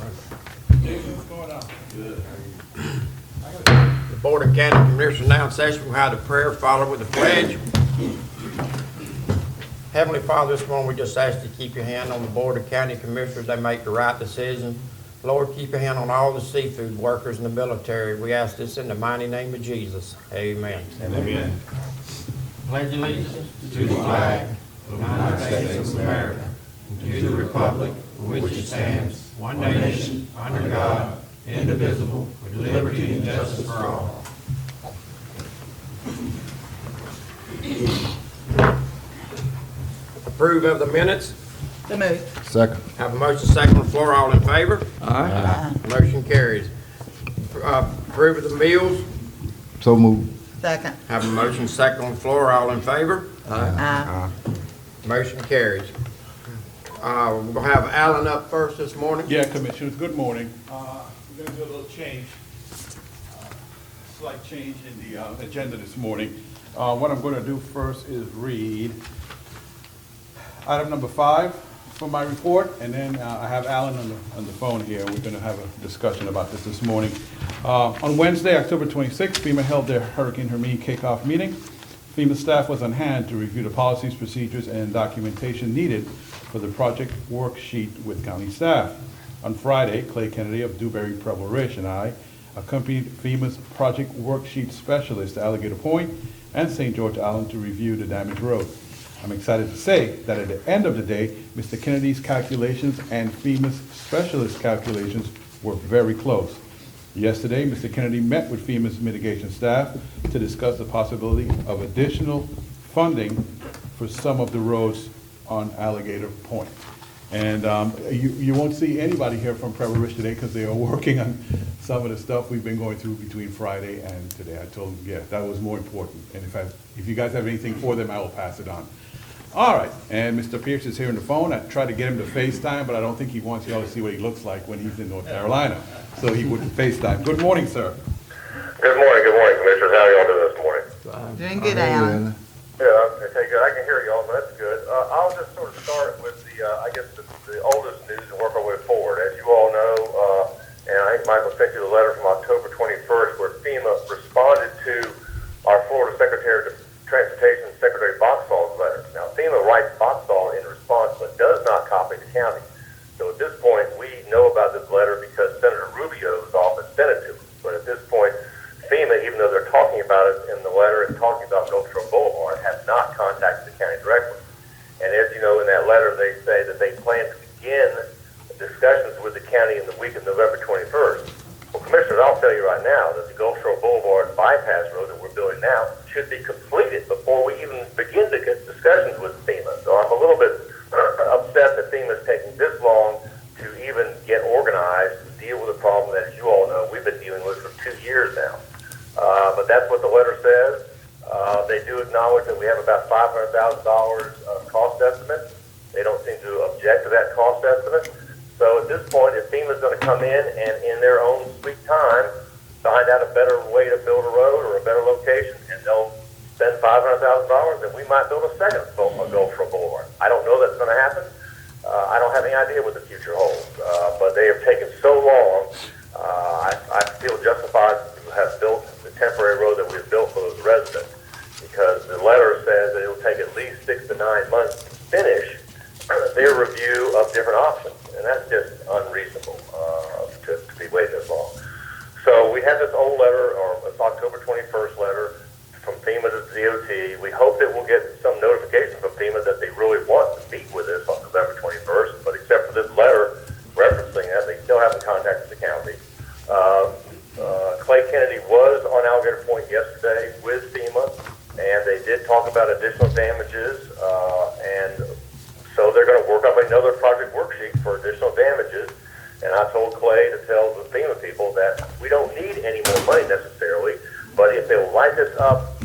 The Board of County Commissioners now in session will have the prayer followed with the pledge. Heavenly Father, this morning we just ask you to keep your hand on the Board of County Commissioners. They make the right decision. Lord, keep your hand on all the seafood workers in the military. We ask this in the mighty name of Jesus. Amen. Amen. Pledge allegiance to the flag of the United States of America, and to the republic for which it stands, one nation, under God, indivisible, with liberty and justice for all. Approve of the minutes. So moved. Second. Have a motion second on the floor. All in favor? Aye. Motion carries. Approve of the bills. So moved. Second. Have a motion second on the floor. All in favor? Aye. Motion carries. We'll have Alan up first this morning. Yeah, Commissioners, good morning. We're going to do a little change, slight change in the agenda this morning. What I'm going to do first is read item number 5 for my report, and then I have Alan on the phone here. We're going to have a discussion about this morning. On Wednesday, October 26th, FEMA held their Hurricane Hermine kickoff meeting. FEMA staff was on hand to review the policies, procedures, and documentation needed for the project worksheet with county staff. On Friday, Clay Kennedy of Dewberry Preble Ridge and I accompanied FEMA's project worksheet specialist to Alligator Point and St. George Island to review the damaged road. I'm excited to say that at the end of the day, Mr. Kennedy's calculations and FEMA's specialist calculations were very close. Yesterday, Mr. Kennedy met with FEMA's mitigation staff to discuss the possibility of additional funding for some of the roads on Alligator Point. And you won't see anybody here from Preble Ridge today because they are working on some of the stuff we've been going through between Friday and today. I told them, yeah, that was more important. And if you guys have anything for them, I will pass it on. All right, and Mr. Pierce is here on the phone. I tried to get him to FaceTime, but I don't think he wants y'all to see what he looks like when he's in North Carolina. So he wouldn't FaceTime. Good morning, sir. Good morning, Commissioners. How are y'all doing this morning? Doing good, Alan. Yeah, okay, good. I can hear y'all, so that's good. I'll just sort of start with the oldest news and work our way forward. As you all know, and I think Michael sent you the letter from October 21st where FEMA responded to our Florida Secretary of Transportation, Secretary Boxall's letter. Now, FEMA writes Boxall in response, but does not copy the county. So at this point, we know about this letter because Senator Rubio's office sent it to us. But at this point, FEMA, even though they're talking about it in the letter and talking about Gulf Shore Boulevard, have not contacted the county directly. And as you know, in that letter, they say that they plan to begin discussions with the county in the week of November 21st. Well, Commissioners, I'll tell you right now that the Gulf Shore Boulevard bypass road that we're building now should be completed before we even begin to get discussions with FEMA. So I'm a little bit upset that FEMA is taking this long to even get organized to deal with a problem that, as you all know, we've been dealing with for 2 years now. But that's what the letter says. They do acknowledge that we have about $500,000 of cost estimate. They don't seem to object to that cost estimate. So at this point, if FEMA's going to come in and in their own sweet time find out a better way to build a road or a better location, and they'll spend $500,000, then we might build a second Gulf Shore Boulevard. I don't know that's going to happen. I don't have any idea what the future holds. But they have taken so long. I feel justified to have built the temporary road that we've built for those residents, because the letter says that it will take at least 6 to 9 months to finish their review of different options, and that's just unreasonable to be waiting this long. So we have this old letter, or this October 21st letter from FEMA to the DOT. We hope that we'll get some notification from FEMA that they really want to meet with us on November 21st, but except for this letter referencing that, they still haven't contacted the county. Clay Kennedy was on Alligator Point yesterday with FEMA, and they did talk about additional damages, and so they're going to work up another project worksheet for additional damages. And I told Clay to tell the FEMA people that we don't need any more money necessarily, but if they'll write this up,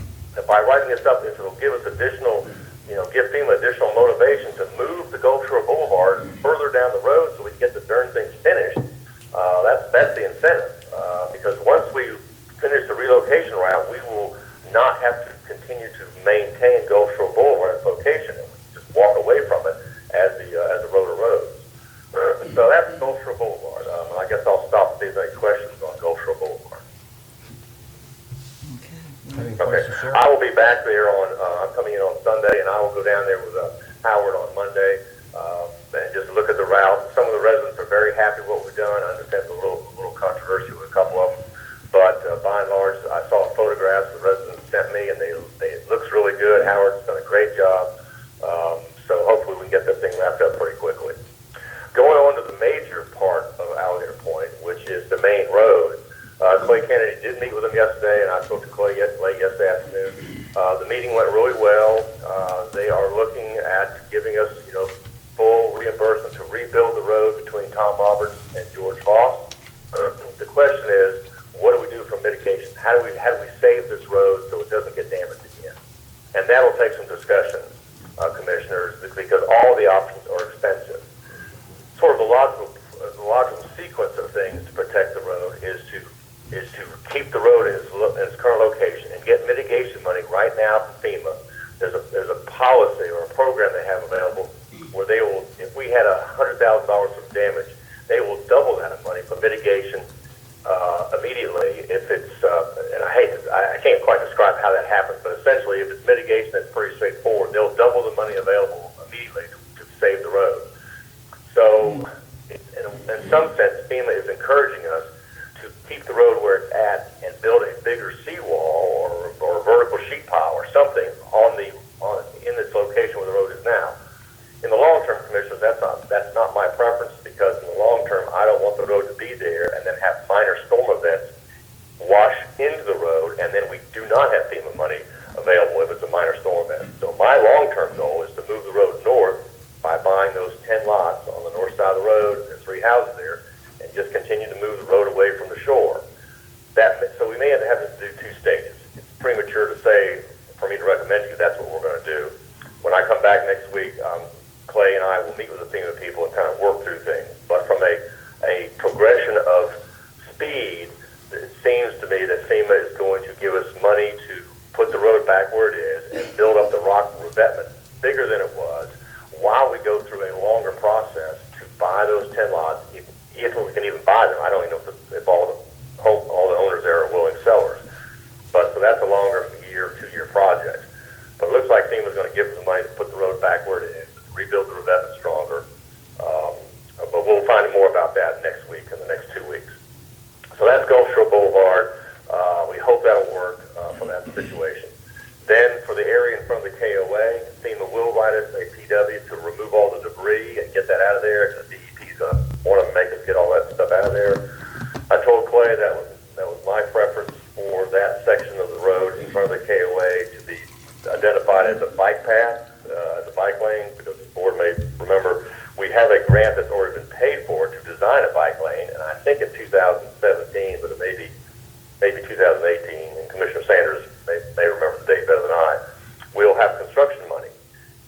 by writing this up, if it'll give us additional, give FEMA additional motivation to move the Gulf Shore Boulevard further down the road so we can get the darn things finished, that's the incentive. Because once we finish the relocation route, we will not have to continue to maintain Gulf Shore Boulevard its location, and just walk away from it as the road erodes. So that's Gulf Shore Boulevard. see if any questions on Gulf Shore Boulevard. Okay. Okay, I will be back there on, I'm coming in on Sunday, and I will go down there with Howard on Monday, and just look at the route. Some of the residents are very happy with what we've done. I understand it's a little controversial with a couple of them, but by and large, I saw photographs the residents sent me, and it looks really good. Howard's done a great job, so hopefully we can get this thing wrapped up pretty quickly. Going on to the major part of Alligator Point, which is the main road, Clay Kennedy did meet with him yesterday, and I spoke to Clay late yesterday afternoon. The meeting went really well. They are looking at giving us, full reimbursement to rebuild the road between Tom Roberts and George Foss. The question is, what do we do for mitigation? How do we save this road so it doesn't get damaged again? And that'll take some discussion, commissioners, because all the options are expensive. Sort of the logical sequence of things to protect the road is to keep the road in its current location and get mitigation money right now from FEMA. There's a policy or a program they have available where they will, if we had $100,000 of damage, they will double that money for mitigation immediately. If it's, and I can't quite describe how that happens, but essentially, if it's mitigation, that's pretty straightforward. They'll double the money available immediately to save the road. So, in some sense, FEMA is encouraging us to keep the road where it's at and build a bigger seawall or a vertical sheet pile or something in this location where the road is now. In the long term, commissioners, that's not my preference, because in the long term, I don't want the road to be there and then have minor storm events wash into the road, and then we do not have FEMA money available if it's a minor storm event. So my long term goal is to move the road north by buying those 10 lots on the north side of the road. There's 3 houses there, and just continue to move the road away from the shore. So we may have to do 2 stages. It's premature to say, for me to recommend you, that's what we're going to do. When I come back next week, Clay and I will meet with the FEMA people and kind of work through things. But from a progression of speed, it seems to me that FEMA is going to give us money to put the road back where it is and build up the rock revetment bigger than it was, while we go through a longer process to buy those 10 lots, if we can even buy them. I don't even know if all the owners there are willing sellers. But so that's a longer 2-year project. But it looks like FEMA's going to give us the money to put the road back where it is, rebuild the revetment stronger. But we'll find more about that next week, in the next 2 weeks. So that's Gulf Shore Boulevard. We hope that'll work for that situation. Then for the area in front of the KOA, FEMA will write us a PW to remove all the debris and get that out of there, because the DEP's going to want to make us get all that stuff out of there. I told Clay that was my preference for that section of the road in front of the KOA to be identified as a bike path, as a bike lane, because the board may remember we have a grant that's already been paid for to design a bike lane, and I think in 2017, but it may be 2018, and Commissioner Sanders may remember the date better than I, we'll have construction money.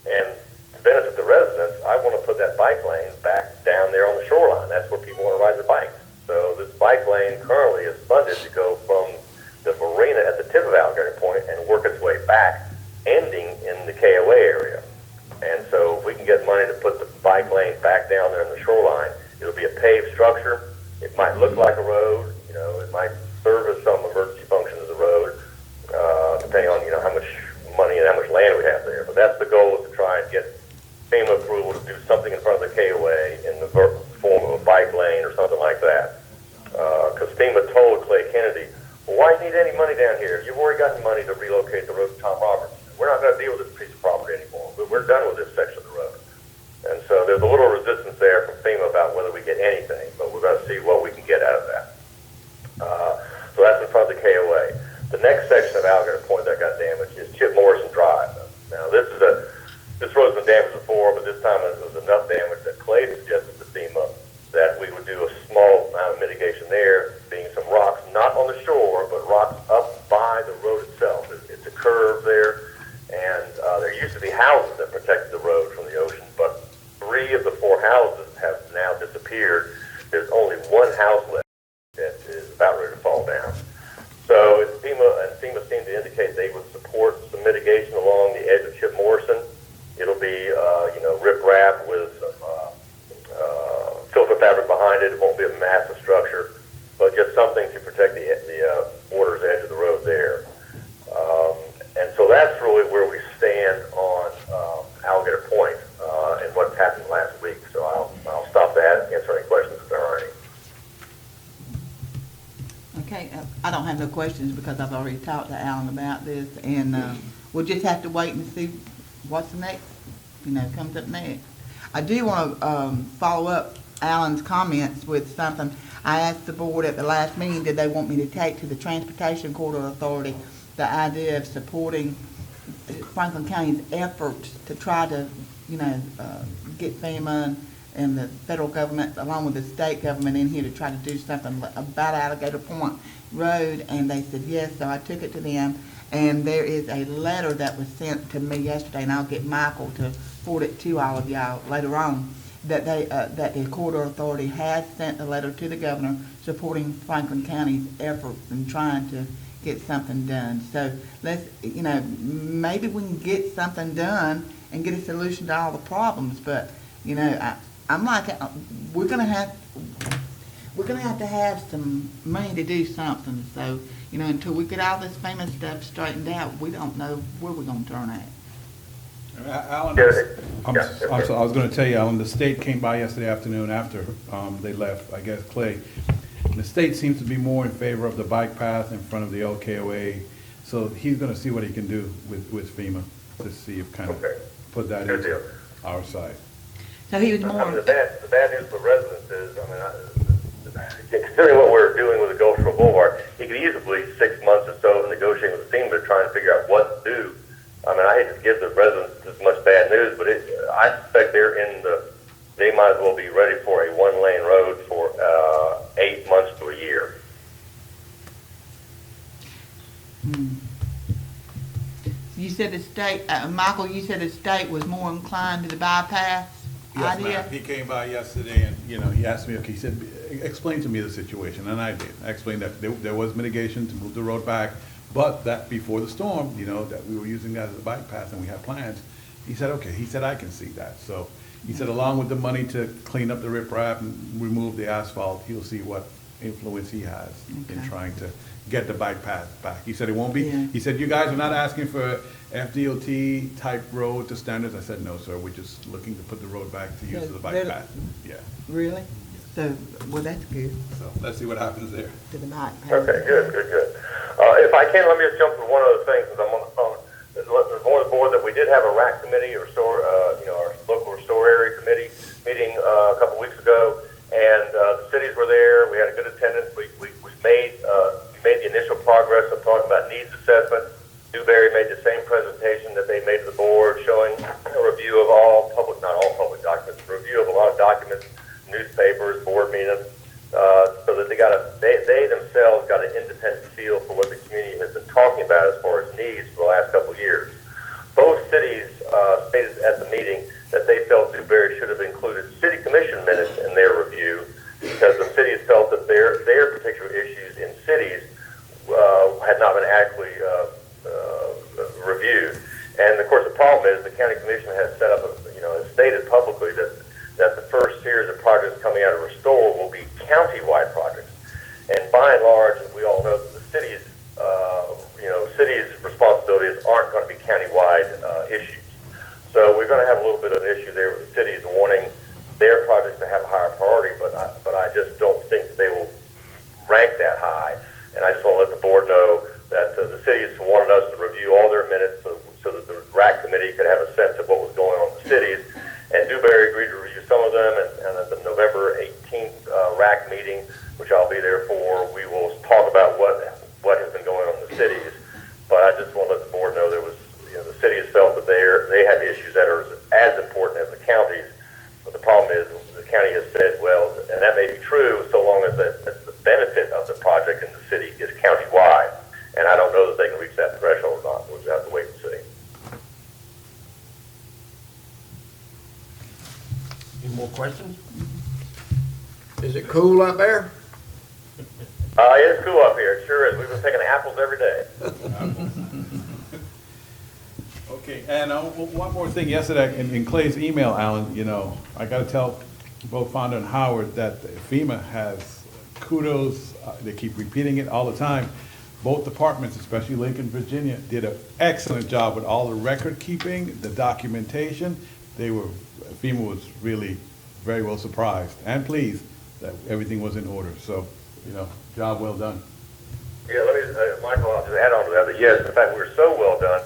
And to benefit the residents, I want to put that bike lane back down there on the shoreline. That's where people want to ride their bikes. So this bike lane currently is funded to go from the marina at the tip of Alligator Point and work its way back, ending in the KOA area. And so if we can get money to put the bike lane back down there in the shoreline, it'll be a paved structure. It might look like a road. It might serve as some emergency function as a road, depending on, how much money and how much land we have there. But that's the goal, is to try and get FEMA approval to do something in front of the KOA in the form of a bike lane or something like that. Because FEMA told Clay Kennedy, well, why do you need any money down here? You've already got money to relocate the road to Tom Roberts. We're not going to deal with this piece of property anymore. We're done with this section of the road. And so there's a little resistance there from FEMA about whether we get anything, but we're going to see what we can get out of that. So that's in front of the KOA. The next section of Alligator Point that got damaged is Chip Morrison Drive. Now this road's been damaged before, but this time it was enough damage that Clay suggested to FEMA that we would do a small amount of mitigation there, being some rocks, not on the shore, but rocks up by the road itself. It's a curve there, and there used to be houses that protected the road from the ocean, but 3 of the 4 houses have now disappeared. There's only 1 house left that is about ready to fall down. So it's FEMA seemed to indicate they would support some mitigation along the edge of Chip Morrison. It'll be, rip-rap with some filter fabric behind it. It won't be a massive structure, but just something to protect the water's edge of the road there. And so that's really where we stand on Alligator Point and what happened last week. So I'll stop that and answer any questions if there are any. Okay, I don't have no questions because I've already talked to Alan about this, and we'll just have to wait and see what's the next, comes up next. I do want to follow up Alan's comments with something. I asked the board at the last meeting, did they want me to take to the Transportation Corridor Authority the idea of supporting Franklin County's efforts to try to, get FEMA and the federal government, along with the state government in here to try to do something about Alligator Point Road, and they said yes, so I took it to them, and there is a letter that was sent to me yesterday, and I'll get Michael to forward it to all of y'all later on, that that the Corridor Authority has sent a letter to the governor supporting Franklin County's efforts in trying to get something done. So let's, maybe we can get something done and get a solution to all the problems, but, I'm like, we're gonna have to have some money to do something. So, until we get all this famous stuff straightened out, we don't know where we're gonna turn at. Alan, I was going to tell you, Alan, the state came by yesterday afternoon after they left, I guess, Clay. The state seems to be more in favor of the bike path in front of the LKOA, so he's going to see what he can do with FEMA to see if kind of put that Good into deal. our side. So he was I mean, more, the bad news for residents is, considering what we're doing with the Gulf Shore Boulevard, he could easily 6 months or so negotiating with FEMA trying to figure out what to do. I hate to give the residents this much bad news, but I suspect they might as well be ready for a one-lane road for 8 months to a year. you said the state, Michael, you said the state was more inclined to the bypass Yes, idea? ma'am. He came by yesterday and, he asked me, okay, he said, explain to me the situation, and I did. I explained that there was mitigation to move the road back, but that before the storm, that we were using that as a bike path and we had plans. He said, okay, he said, I can see that. So he said, along with the money to clean up the riprap and remove the asphalt, he'll see what influence he has in Okay. trying to get the bike path back. He said it won't be, Yeah. he said, you guys are not asking for FDOT type road to standards. I said, no, sir, we're just looking to put the road back to use as a bike They're- path. Yeah, Really? So, well, that's good, so let's see what happens there. to the bike path. Okay, good. If I can, let me just jump to one other thing since I'm on the phone. Inform the board that we did have a RAC committee or store, our local restore area committee meeting a couple weeks ago, and the cities were there. We had a good attendance. We made the initial progress of talking about needs assessment. Dewberry made the same presentation that they made to the board, showing a review of not all public documents, a review of a lot of documents, newspapers, board meetings, so that they themselves got an independent feel for what the community has been talking about as far as needs for the last couple of years. Both cities stated at the meeting that they felt Dewberry should have included city commission minutes in their review because the cities felt that their particular issues in cities had not been adequately reviewed. And of course, the problem is the county commission has set up, has stated publicly that the first series of projects coming out of Restore will be county-wide projects. And by and large, we all know that the cities' responsibilities aren't going to be county-wide issues. So we're going to have a little bit of an issue there with the cities wanting their projects to have a higher priority, but I just don't think that they will rank that high. And I just want to let the board know that the cities wanted us to review all their minutes so that the RAC committee could have a sense of what was going on in the cities. And Dewberry agreed to review some of them, and at the November 18th RAC meeting, which I'll be there for, we will talk about what has been going on in the cities. But I just want to let the board know there was, the cities felt that they had issues that are as important as the counties. But the problem is the county has said, well, and that may be true so long as the benefit of the project in the city is county-wide. And I don't know that they can reach that threshold or not. We'll just have to wait and see. Any more questions? Is it cool out there? It's cool up here. It sure is. We've been picking apples every day. Okay, and one more thing, yesterday in Clay's email, Alan, I got to tell both Fonda and Howard that FEMA has kudos, they keep repeating it all the time. Both departments, especially Lincoln, Virginia, did an excellent job with all the record keeping, the documentation. FEMA was really very well surprised and pleased that everything was in order. So, job well done. Yeah, let me, Michael, I'll just add on to that. That yes, in fact, we're so well done.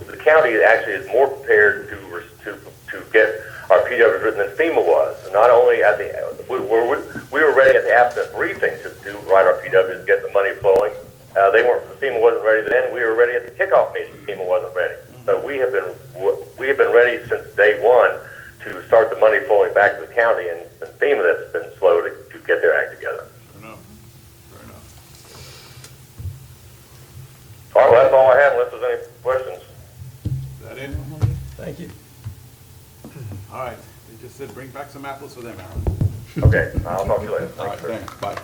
The county actually is more prepared to get our PWs written than FEMA was. Not only at we were ready at the absent briefing to write our PWs and get the money flowing. FEMA wasn't ready then. We were ready at the kickoff meeting. FEMA wasn't ready. So we have been ready since day one to start the money flowing back to the county, and FEMA that's been slow to get their act together. Fair enough. Fair enough. All right, well, that's all I have, unless there's any questions. Is that it? Thank you. All right. They just said bring back some apples for them, Aaron. Okay, I'll talk to you later. All right, Thanks, sir. thanks. Bye.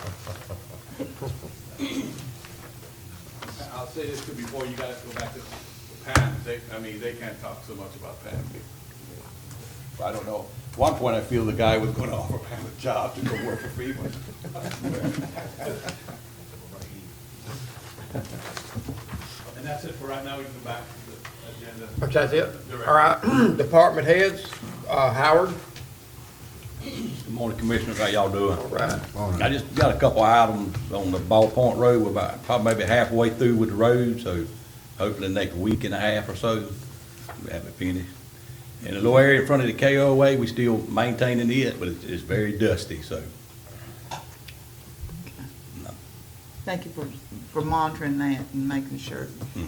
I'll say this too before you guys go back to Pam. They can't talk so much about Pam. I don't know. At one point, I feel the guy was going to offer Pam a job to go work for FEMA. And that's it for right now. We can go back to the agenda. Okay, that's it? All right, department heads, Howard. Good morning, Commissioners. How y'all doing? All right. I just got a couple of items on the Ballpoint Road. We're about probably maybe halfway through with the road, so hopefully the next week and a half or so, we have it finished. In the little area in front of the KOA, we still maintaining it, but it's very dusty, so. Thank you for monitoring that and making sure.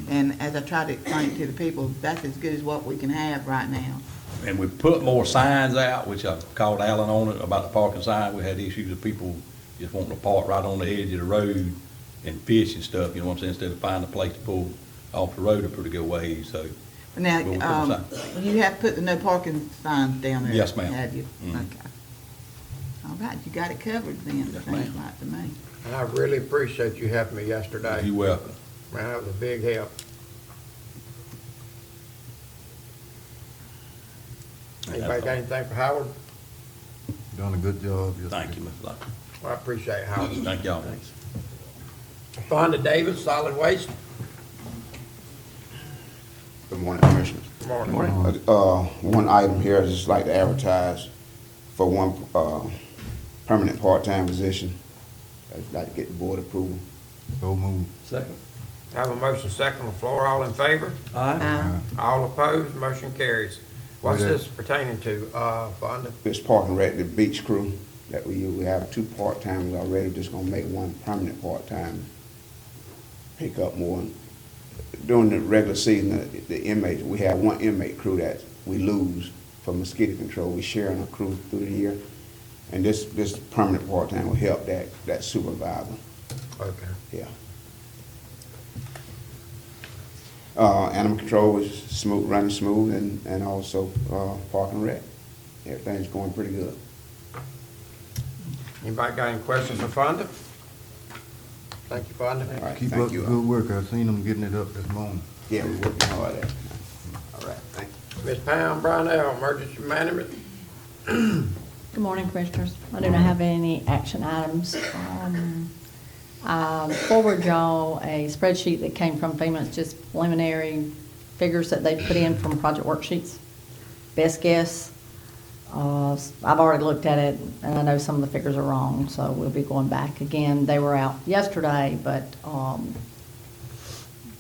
And as I try to explain to the people, that's as good as what we can have right now. And we put more signs out, which I called Alan on it about the parking sign. We had issues of people just wanting to park right on the edge of the road and fish and stuff, you know what I'm saying, instead of finding a place to pull off the road a pretty good way, so. Now, Well, we put a sign. you have put the no parking signs down there? Yes, ma'am. Have you? Mhm. Okay. All right, you got it covered then, Yes, seems ma'am. like to me. And I really appreciate you helping me yesterday. You're welcome. Man, that was a big help. Anybody got anything for Howard? Done a good job. Thank you, Mr. Locke. I appreciate it, Howard. Thank y'all. Fonda Davis, Solid Waste. Good morning, Commissioners. Morning. One item here, I'd just like to advertise for one permanent part-time position. I'd like to get the board approval. So moved. Second. Have a motion second on the floor. All in favor? All opposed? Motion carries. What's Okay. this pertaining to, Fonda? This parking rec, the beach crew that we use, we have 2 part-timers already, just gonna make 1 permanent part-time. Pick up more. During the regular season, the inmates, we have 1 inmate crew that we lose for mosquito control. We share in a crew through the year. And this permanent part-time will help that supervisor, Okay. yeah. Animal control is smooth, running smooth, and also park and rec. Everything's going pretty good. Anybody got any questions for Fonda? Thank you, Fonda. All right, Keep thank up the you. good work. I seen them getting it up this morning. Yeah, we're working hard at it. All right, thank you. Ms. Pam Brownell, Emergency Management. Good morning, Commissioners. I do not have any action items. I forwarded y'all a spreadsheet that came from FEMA. It's just preliminary figures that they put in from project worksheets. Best guess, I've already looked at it, and I know some of the figures are wrong, so we'll be going back again. They were out yesterday, but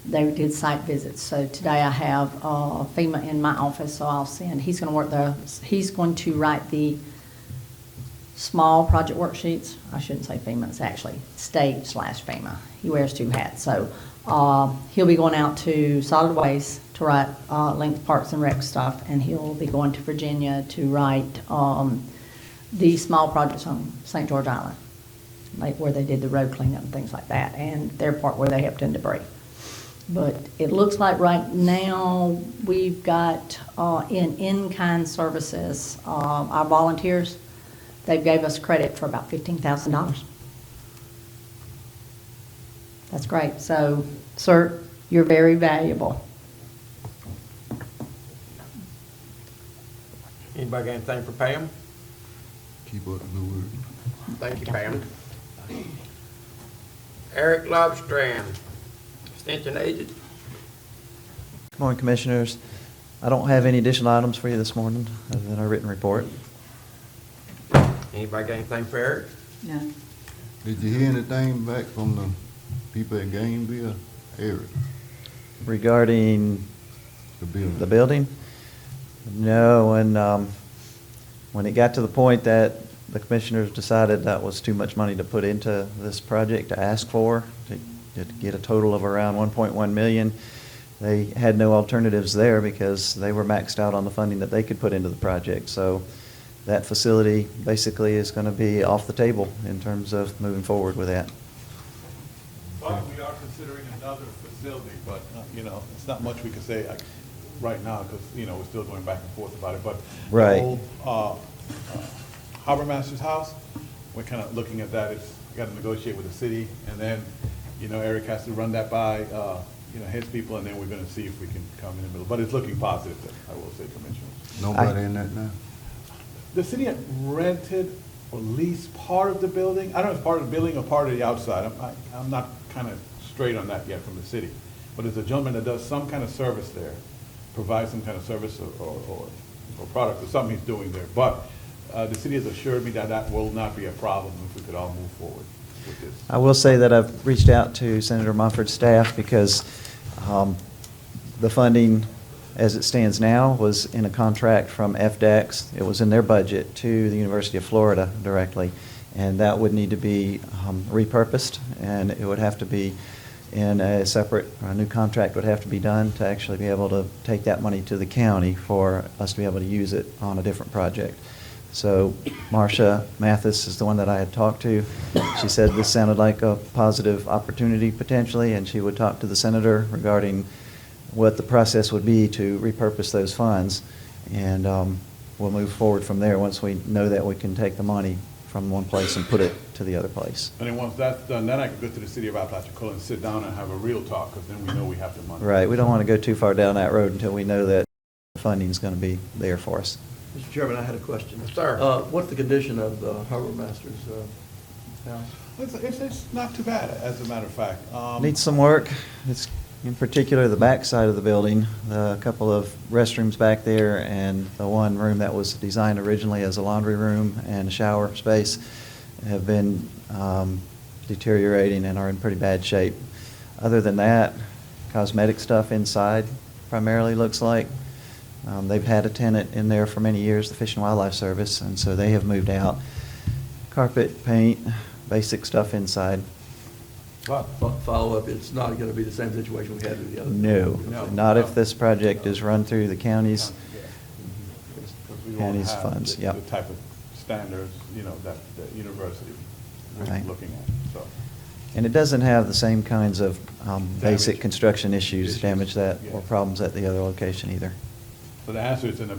they did site visits. So today I have FEMA in my office, so I'll send, he's going to write the small project worksheets. I shouldn't say FEMA, it's actually state/FEMA. He wears 2 hats. So he'll be going out to Solid Waste to write Lincoln Parks and Rec stuff, and he'll be going to Virginia to write the small projects on St. George Island, like where they did the road cleanup and things like that, and their part where they helped in debris. But it looks like right now we've got in-kind services, our volunteers, they gave us credit for about $15,000. That's great. So, sir, you're very valuable. Anybody got anything for Pam? Keep up the good work. Thank you, Pam. Eric Lobstrand, Extension Agent. Good morning, Commissioners. I don't have any additional items for you this morning, other than our written report. Anybody got anything for Eric? No. Did you hear anything back from the people at Gameville, Eric, Regarding the building? the building? No, and when it got to the point that the Commissioners decided that was too much money to put into this project to ask for, to get a total of around 1.1 million, they had no alternatives there because they were maxed out on the funding that they could put into the project. So that facility basically is going to be off the table in terms of moving forward with that. But we are considering another facility, but, it's not much we can say right now, because, we're still going back and forth about it, but Right. the old Harbor Master's house, we're kind of looking at that. It's got to negotiate with the city, and then, Eric has to run that by, his people, and then we're going to see if we can come in the middle. But it's looking positive, I will say, Commissioners. Nobody in that now? The city had rented or leased part of the building. I don't know if it's part of the building or part of the outside. I'm not kind of straight on that yet from the city. But there's a gentleman that does some kind of service there, provides some kind of service or product or something he's doing there. But the city has assured me that that will not be a problem if we could all move forward with this. I will say that I've reached out to Senator Mumford's staff because the funding, as it stands now, was in a contract from FDEX. It was in their budget to the University of Florida directly, and that would need to be repurposed, and it would have to be in a separate, a new contract would have to be done to actually be able to take that money to the county for us to be able to use it on a different project. So Marcia Mathis is the one that I had talked to. She said this sounded like a positive opportunity potentially, and she would talk to the senator regarding what the process would be to repurpose those funds. And we'll move forward from there once we know that we can take the money from one place and put it to the other place. And then once that's done, then I can go to the city of Apalachicola and sit down and have a real talk, because then we know we have the money. Right, we don't want to go too far down that road until we know that the funding is going to be there for us. Mr. Chairman, I had a question. Yes, sir. What's the condition of the Harbor Master's house? It's not too bad, as a matter of fact. Needs some work. It's in particular the back side of the building, a couple of restrooms back there, and the one room that was designed originally as a laundry room and a shower space have been deteriorating and are in pretty bad shape. Other than that, cosmetic stuff inside primarily looks like. They've had a tenant in there for many years, the Fish and Wildlife Service, and so they have moved out. Carpet, paint, basic stuff inside. Follow up, it's not going to be the same situation we had with the other. No, not if this project is run through the county's Because we won't county's have funds, the- yep. The type of standards, that the university was Right. looking at, so. And it doesn't have the same kinds of basic Damage. construction issues, damage that, or Yeah. problems at the other location either. So the answer is it's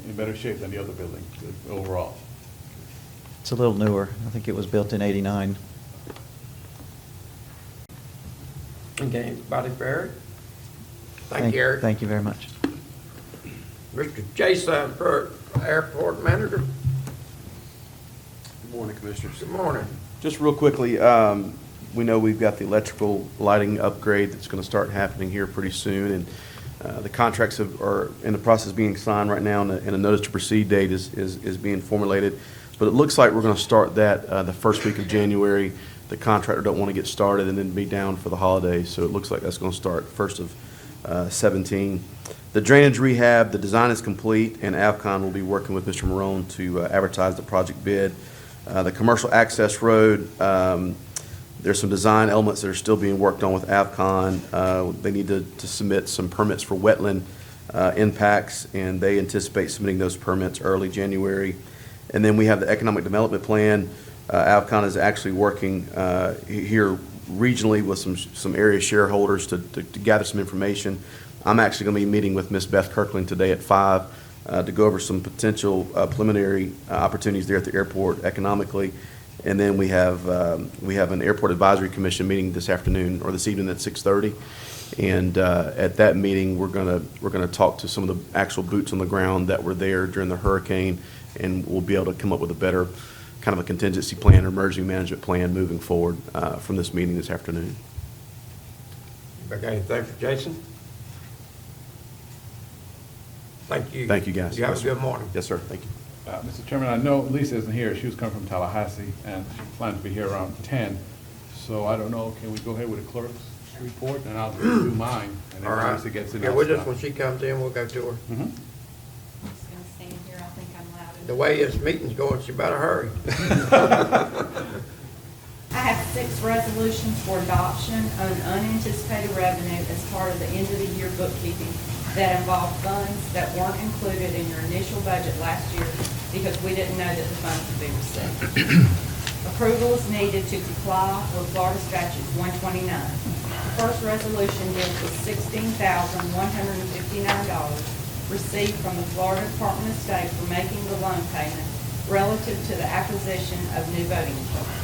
in better shape than the other building overall. It's a little newer. I think it was built in '89. Okay, anybody for Eric? Thank you, Eric. Thank you very much. Mr. Jason Burt, Airport Manager. Good morning, Commissioners. Good morning. Just real quickly, we know we've got the electrical lighting upgrade that's going to start happening here pretty soon, and the contracts are in the process of being signed right now, and a notice to proceed date is being formulated. But it looks like we're going to start that the first week of January. The contractor don't want to get started and then be down for the holidays, so it looks like that's going to start 1st of 17. The drainage rehab, the design is complete, and Avcon will be working with Mr. Marone to advertise the project bid. The commercial access road, there's some design elements that are still being worked on with Avcon. They need to submit some permits for wetland impacts, and they anticipate submitting those permits early January. And then we have the economic development plan. Avcon is actually working here regionally with some area shareholders to gather some information. I'm actually going to be meeting with Ms. Beth Kirkland today at 5 to go over some potential preliminary opportunities there at the airport economically. And then we have an airport advisory commission meeting this afternoon or this evening at 6:30. And at that meeting, we're gonna talk to some of the actual boots on the ground that were there during the hurricane, and we'll be able to come up with a better kind of a contingency plan or emergency management plan moving forward from this meeting this afternoon. Anybody got anything for Jason? Thank you. Thank you, guys. You have Yes, a sir. good morning. Yes, sir. Thank you. Mr. Chairman, I know Lisa isn't here. She was coming from Tallahassee, and she planned to be here around 10. So I don't know, can we go ahead with the clerk's report, and I'll do mine, and All then right. Lisa gets in. Yeah, I'll we'll just, stop. when she comes in, we'll go to her. Mhm. I'm just gonna stand here, I think I'm loud enough. The way this meeting's going, she better hurry. I have 6 resolutions for adoption on unanticipated revenue as part of the end of the year bookkeeping that involve funds that weren't included in your initial budget last year because we didn't know that the funds would be received. Approval is needed to comply with Florida Statute 129. The first resolution deals with $16,159 received from the Florida Department of State for making the loan payment relative to the acquisition of new voting equipment.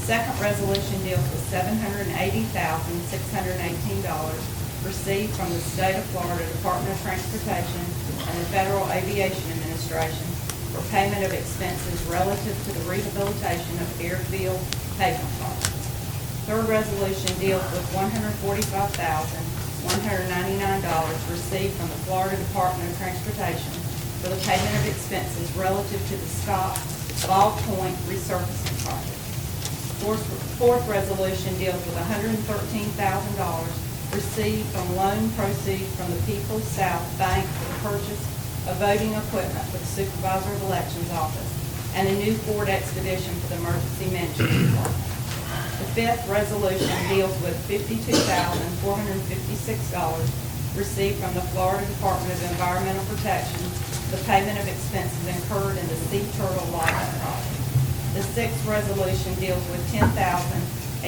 Second resolution deals with $780,618 received from the State of Florida Department of Transportation and the Federal Aviation Administration for payment of expenses relative to the rehabilitation of airfield pavement projects. Third resolution deals with $145,199 received from the Florida Department of Transportation for the payment of expenses relative to the Scott Ball Point resurfacing project. Fourth resolution deals with $113,000 received from loan proceeds from the People's South Bank for the purchase of voting equipment for the Supervisor of Elections Office and a new Ford Expedition for the Emergency Management Department. The fifth resolution deals with $52,456 received from the Florida Department of Environmental Protection for the payment of expenses incurred in the Sea Turtle Lighting project. The sixth resolution deals with $10,081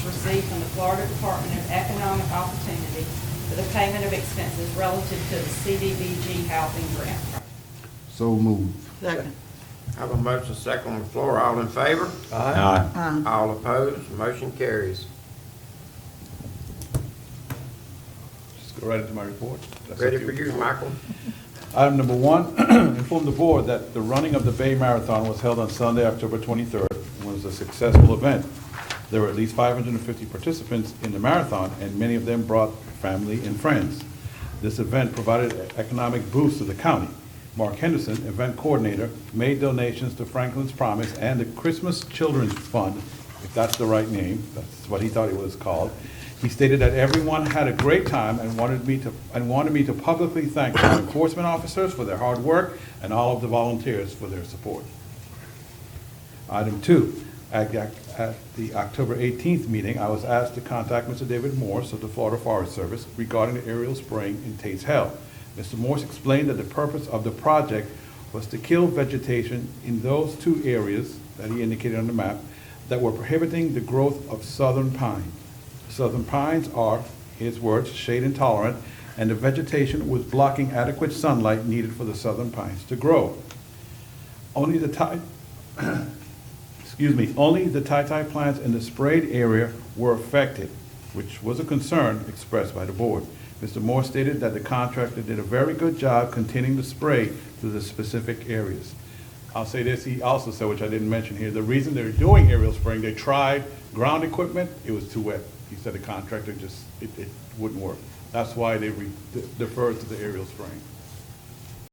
received from the Florida Department of Economic Opportunity for the payment of expenses relative to the CDBG housing grant project. So moved. Second. Have a motion second on the floor. All in favor? Aye. All opposed? Motion carries. Just go right into my report. That's Ready up for you, Michael? Item number 1, inform the board that the running of the Bay Marathon was held on Sunday, October 23rd, and was a successful event. There were at least 550 participants in the marathon, and many of them brought family and friends. This event provided an economic boost to the county. Mark Henderson, event coordinator, made donations to Franklin's Promise and the Christmas Children's Fund, if that's the right name, that's what he thought it was called. He stated that everyone had a great time and wanted me to publicly thank law enforcement officers for their hard work and all of the volunteers for their support. Item 2, at the October 18th meeting, I was asked to contact Mr. David Morse of the Florida Forest Service regarding the aerial spraying in Tate's Hell. Mr. Morse explained that the purpose of the project was to kill vegetation in those 2 areas that he indicated on the map that were prohibiting the growth of southern pine. Southern pines are, his words, shade intolerant, and the vegetation was blocking adequate sunlight needed for the southern pines to grow. Only the tie plants in the sprayed area were affected, which was a concern expressed by the board. Mr. Moore stated that the contractor did a very good job containing the spray to the specific areas. I'll say this, he also said, which I didn't mention here, the reason they're doing aerial spraying, they tried ground equipment, it was too wet. He said the contractor just, it wouldn't work. That's why they deferred to the aerial spraying.